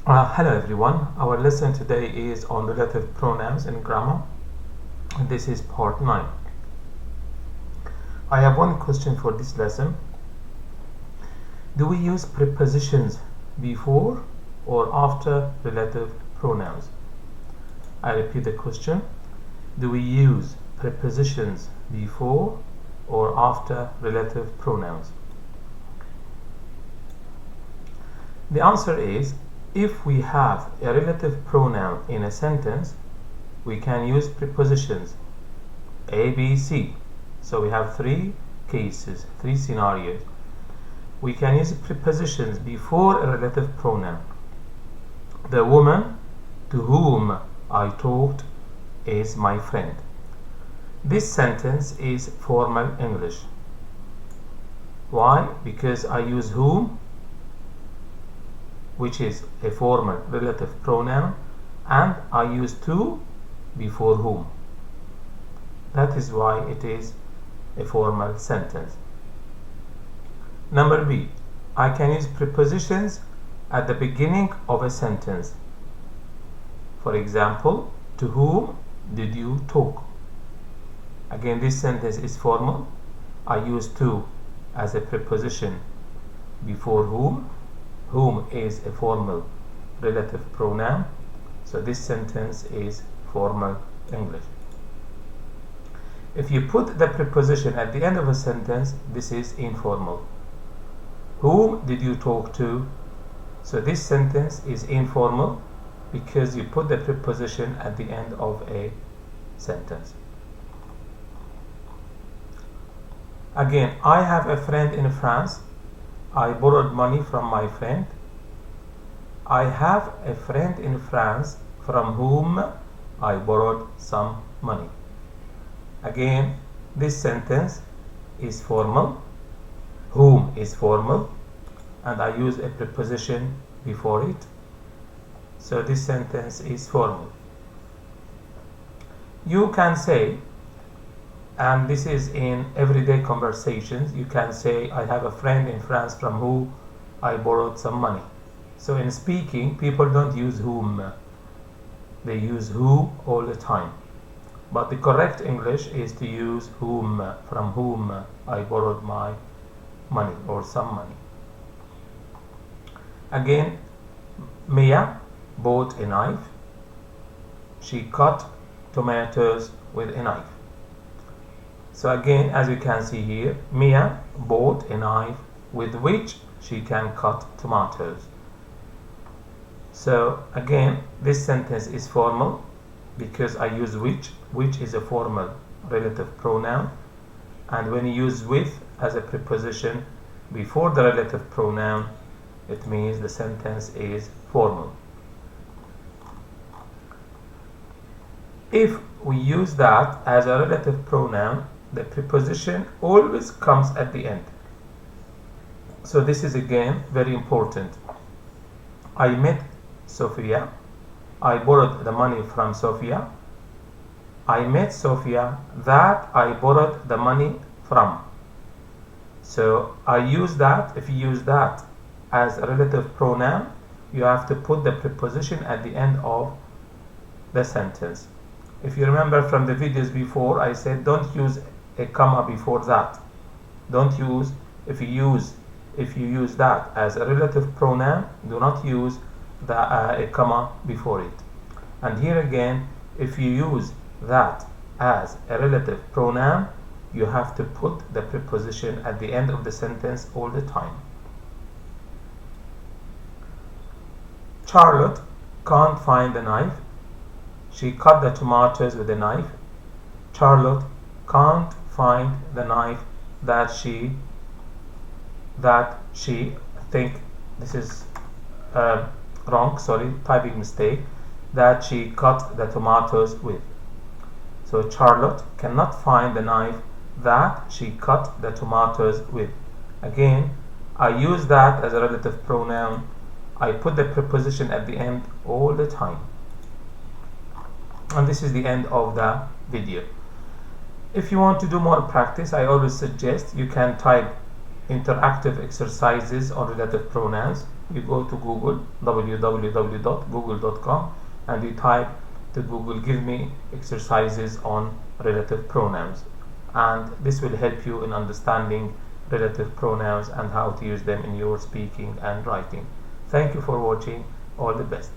Hello everyone, our lesson today is on relative pronouns in grammar, and this is part 9. I have one question for this lesson. Do we use prepositions before or after relative pronouns? I repeat the question. Do we use prepositions before or after relative pronouns? The answer is, if we have a relative pronoun in a sentence, we can use prepositions A, B, C. So we have three cases, three scenarios. We can use prepositions before a relative pronoun. The woman to whom I talked is my friend. This sentence is formal English. Why? Because I use whom, which is a formal relative pronoun, and I use to before whom. That is why it is a formal sentence. Number B, I can use prepositions at the beginning of a sentence. For example, to whom did you talk? Again, this sentence is formal. I use to as a preposition before whom. Whom is a formal relative pronoun. So this sentence is formal English. If you put the preposition at the end of a sentence, this is informal. Whom did you talk to? So this sentence is informal because you put the preposition at the end of a sentence. Again, I have a friend in France. I borrowed money from my friend. I have a friend in France from whom I borrowed some money. Again, this sentence is formal. Whom is formal, and I use a preposition before it. So this sentence is formal. You can say, and this is in everyday conversations, you can say, I have a friend in France from whom I borrowed some money. So in speaking, people don't use whom. They use who all the time. But the correct English is to use whom, from whom I borrowed my money or some money. Again, Mia bought a knife. She cut tomatoes with a knife. So again, as you can see here, Mia bought a knife with which she can cut tomatoes. So again, this sentence is formal because I use which is a formal relative pronoun. And when you use with as a preposition before the relative pronoun, it means the sentence is formal. If we use that as a relative pronoun, the preposition always comes at the end. So this is again very important. I met Sophia. I borrowed the money from Sophia. I met Sophia that I borrowed the money from. So I use that. If you use that as a relative pronoun, you have to put the preposition at the end of the sentence. If you remember from the videos before, I said don't use a comma before that. Don't use, if you use that as a relative pronoun, do not use a comma before it. And here again, if you use that as a relative pronoun, you have to put the preposition at the end of the sentence all the time. Charlotte can't find the knife. She cut the tomatoes with a knife. Charlotte can't find the knife that she I think this is wrong, sorry, typing mistake, that she cut the tomatoes with. So Charlotte cannot find the knife that she cut the tomatoes with. Again, I use that as a relative pronoun. I put the preposition at the end all the time. And this is the end of the video. If you want to do more practice, I always suggest you can type interactive exercises on relative pronouns, you go to Google, www.google.com, and you type to Google, give me exercises on relative pronouns, and this will help you in understanding relative pronouns and how to use them in your speaking and writing. Thank you for watching. All the best.